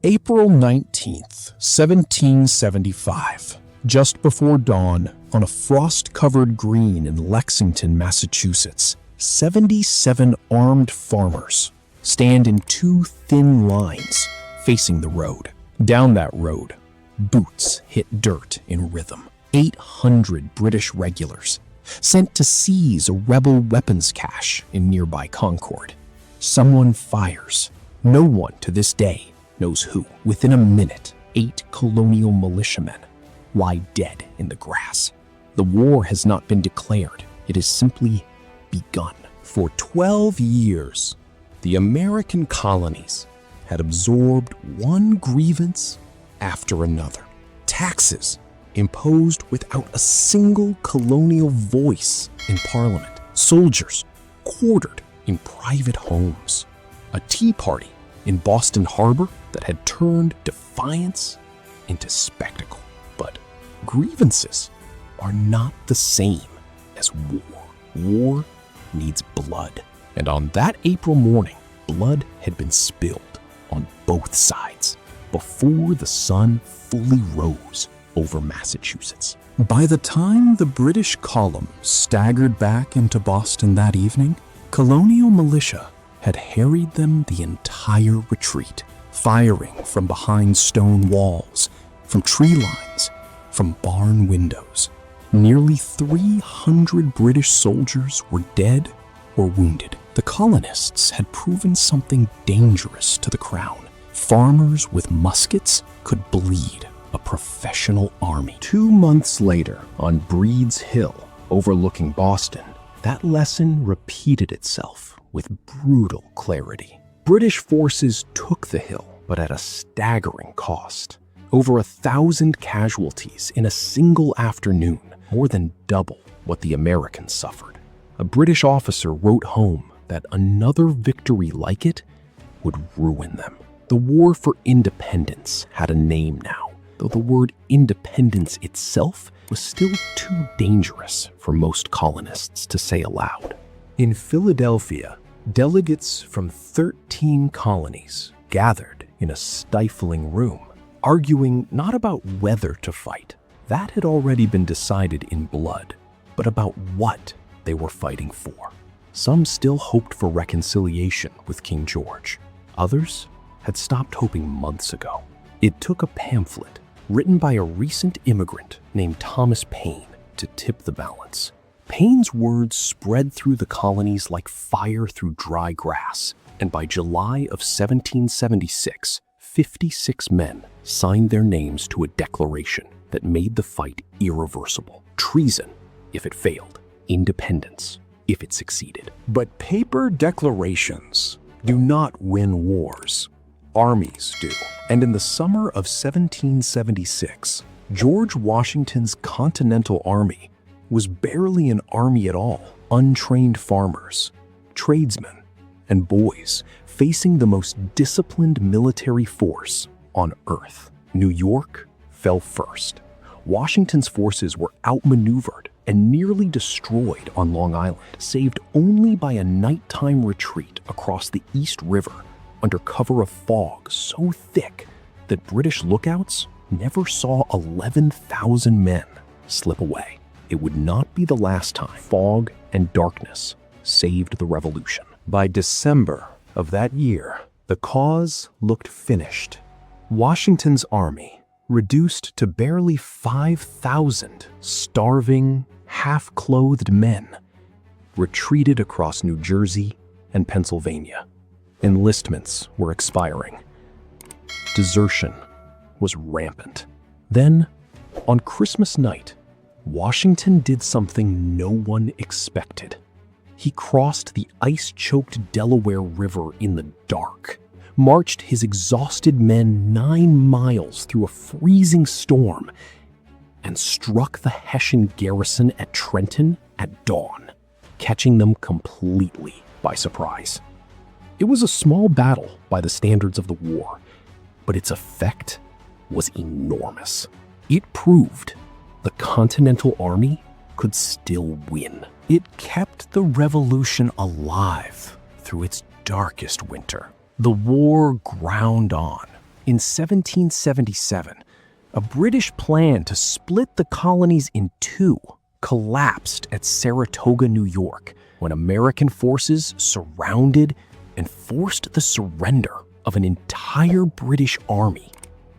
April 19th, 1775. Just before dawn, on a frost-covered green in Lexington, Massachusetts, 77 armed farmers stand in two thin lines facing the road. Down that road, boots hit dirt in rhythm. 800 British regulars sent to seize a rebel weapons cache in nearby Concord. Someone fires. No one to this day knows who. Within a minute, 8 colonial militiamen lie dead in the grass. The war has not been declared. It has simply begun. For 12 years, the American colonies had absorbed one grievance after another. Taxes imposed without a single colonial voice in Parliament. Soldiers quartered in private homes. A tea party in Boston Harbor that had turned defiance into spectacle. But grievances are not the same as war. War needs blood. And on that April morning, blood had been spilled on both sides before the sun fully rose over Massachusetts. By the time the British column staggered back into Boston that evening, colonial militia had harried them the entire retreat, firing from behind stone walls, from tree lines, from barn windows. Nearly 300 British soldiers were dead or wounded. The colonists had proven something dangerous to the crown. Farmers with muskets could bleed a professional army. 2 months later, on Breed's Hill, overlooking Boston, that lesson repeated itself with brutal clarity. British forces took the hill, but at a staggering cost. Over 1,000 casualties in a single afternoon, more than double what the Americans suffered. A British officer wrote home that another victory like it would ruin them. The war for independence had a name now, though the word independence itself was still too dangerous for most colonists to say aloud. In Philadelphia, delegates from 13 colonies gathered in a stifling room, arguing not about whether to fight. That had already been decided in blood, but about what they were fighting for. Some still hoped for reconciliation with King George. Others had stopped hoping months ago. It took a pamphlet written by a recent immigrant named Thomas Paine to tip the balance. Paine's words spread through the colonies like fire through dry grass, and by July of 1776, 56 men signed their names to a declaration that made the fight irreversible. Treason if it failed, independence if it succeeded. But paper declarations do not win wars. Armies do. And in the summer of 1776, George Washington's Continental Army was barely an army at all. Untrained farmers, tradesmen, and boys facing the most disciplined military force on earth. New York fell first. Washington's forces were outmaneuvered and nearly destroyed on Long Island, saved only by a nighttime retreat across the East River under cover of fog so thick that British lookouts never saw 11,000 men slip away. It would not be the last time fog and darkness saved the revolution. By December of that year, the cause looked finished. Washington's army, reduced to barely 5,000 starving, half-clothed men, retreated across New Jersey and Pennsylvania. Enlistments were expiring. Desertion was rampant. Then, on Christmas night, Washington did something no one expected. He crossed the ice-choked Delaware River in the dark, marched his exhausted men 9 miles through a freezing storm, and struck the Hessian garrison at Trenton at dawn, catching them completely by surprise. It was a small battle by the standards of the war, but its effect was enormous. It proved the Continental Army could still win. It kept the revolution alive through its darkest winter. The war ground on, In 1777, a British plan to split the colonies in two collapsed at Saratoga, New York, when American forces surrounded and forced the surrender of an entire British army,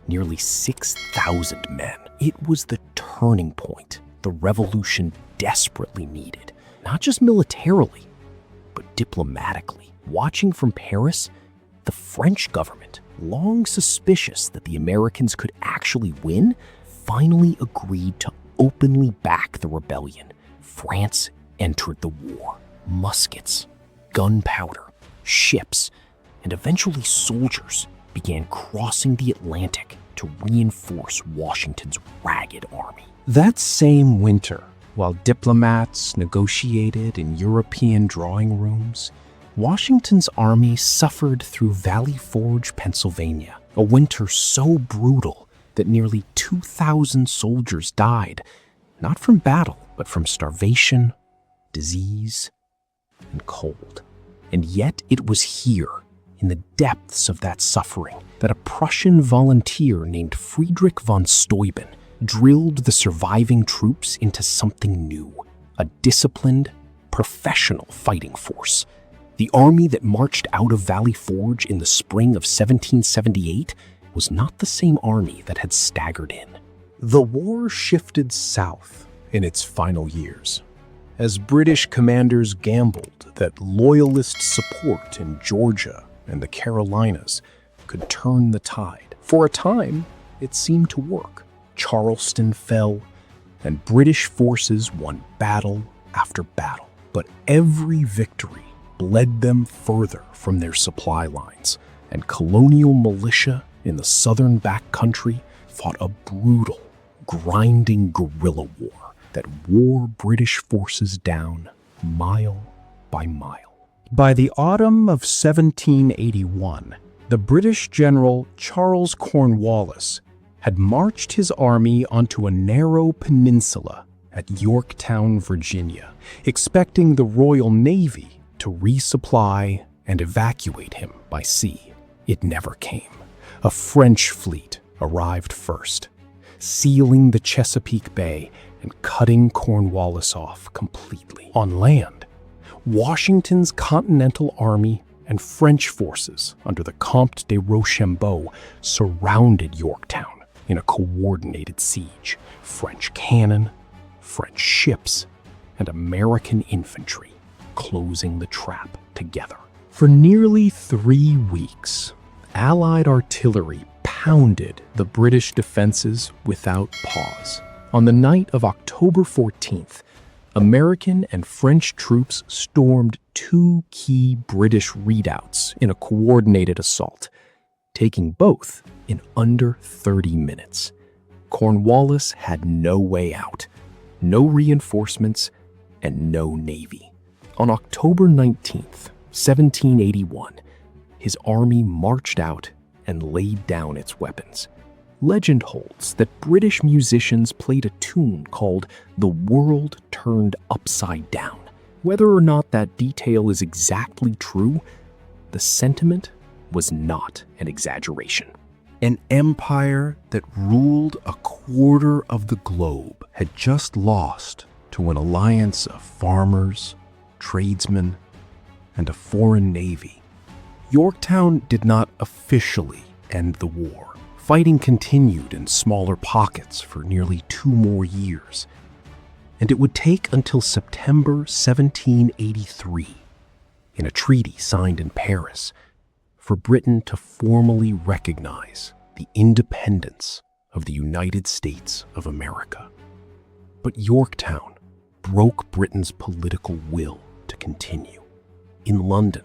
nearly 6,000 men. It was the turning point the revolution desperately needed, not just militarily, but diplomatically. Watching from Paris, the French government, long suspicious that the Americans could actually win, finally agreed to openly back the rebellion. France entered the war. Muskets, gunpowder, ships, and eventually soldiers began crossing the Atlantic to reinforce Washington's ragged army. That same winter, while diplomats negotiated in European drawing rooms, Washington's army suffered through Valley Forge, Pennsylvania, a winter so brutal that nearly 2,000 soldiers died, not from battle, but from starvation, disease, and cold. And yet it was here, in the depths of that suffering, that a Prussian volunteer named Friedrich von Steuben drilled the surviving troops into something new, a disciplined, professional fighting force. The army that marched out of Valley Forge in the spring of 1778 was not the same army that had staggered in. The war shifted south in its final years, as British commanders gambled that loyalist support in Georgia and the Carolinas could turn the tide. For a time, it seemed to work. Charleston fell, and British forces won battle after battle. But every victory led them further from their supply lines, and colonial militia in the southern backcountry fought a brutal, grinding guerrilla war that wore British forces down mile by mile. By the autumn of 1781, the British general Charles Cornwallis had marched his army onto a narrow peninsula at Yorktown, Virginia, expecting the Royal Navy to resupply and evacuate him by sea. It never came. A French fleet arrived first, sealing the Chesapeake Bay and cutting Cornwallis off completely. On land, Washington's Continental Army and French forces under the Comte de Rochambeau surrounded Yorktown in a coordinated siege. French cannon, French ships, and American infantry closing the trap together. For nearly 3 weeks, Allied artillery pounded the British defenses without pause. On the night of October 14th, American and French troops stormed 2 key British redoubts in a coordinated assault, taking both in under 30 minutes. Cornwallis had no way out, no reinforcements, and no navy. On October 19th, 1781, his army marched out and laid down its weapons. Legend holds that British musicians played a tune called "The World Turned Upside Down." Whether or not that detail is exactly true, the sentiment was not an exaggeration. An empire that ruled a quarter of the globe had just lost to an alliance of farmers, tradesmen, and a foreign navy. Yorktown did not officially end the war. Fighting continued in smaller pockets for nearly 2 more years, and it would take until September 1783, in a treaty signed in Paris, for Britain to formally recognize the independence of the United States of America. But Yorktown broke Britain's political will to continue. In London,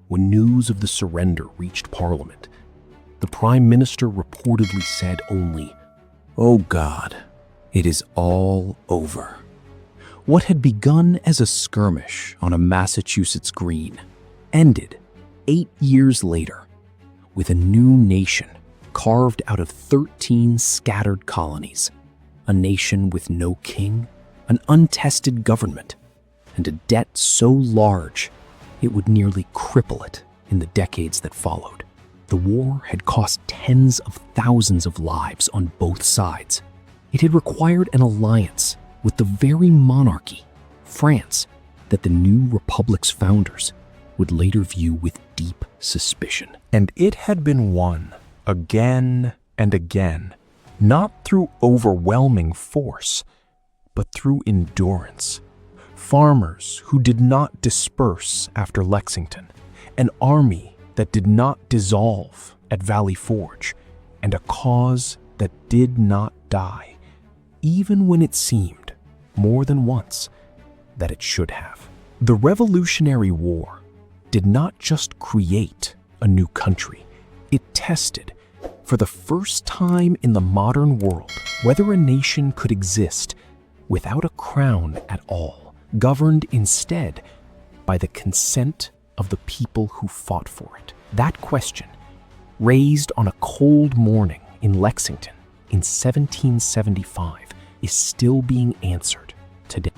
when news of the surrender reached Parliament, the Prime Minister reportedly said only, "Oh God, it is all over." What had begun as a skirmish on a Massachusetts green ended 8 years later with a new nation carved out of 13 scattered colonies, a nation with no king, an untested government, and a debt so large it would nearly cripple it in the decades that followed. The war had cost tens of thousands of lives on both sides. It had required an alliance with the very monarchy, France, that the new republic's founders would later view with deep suspicion. And it had been won again and again, not through overwhelming force, but through endurance. Farmers who did not disperse after Lexington, an army that did not dissolve at Valley Forge, and a cause that did not die, even when it seemed, more than once, that it should have. The Revolutionary War did not just create a new country, it tested, for the first time in the modern world, whether a nation could exist without a crown at all, governed instead by the consent of the people who fought for it. That question, raised on a cold morning in Lexington in 1775, is still being answered today.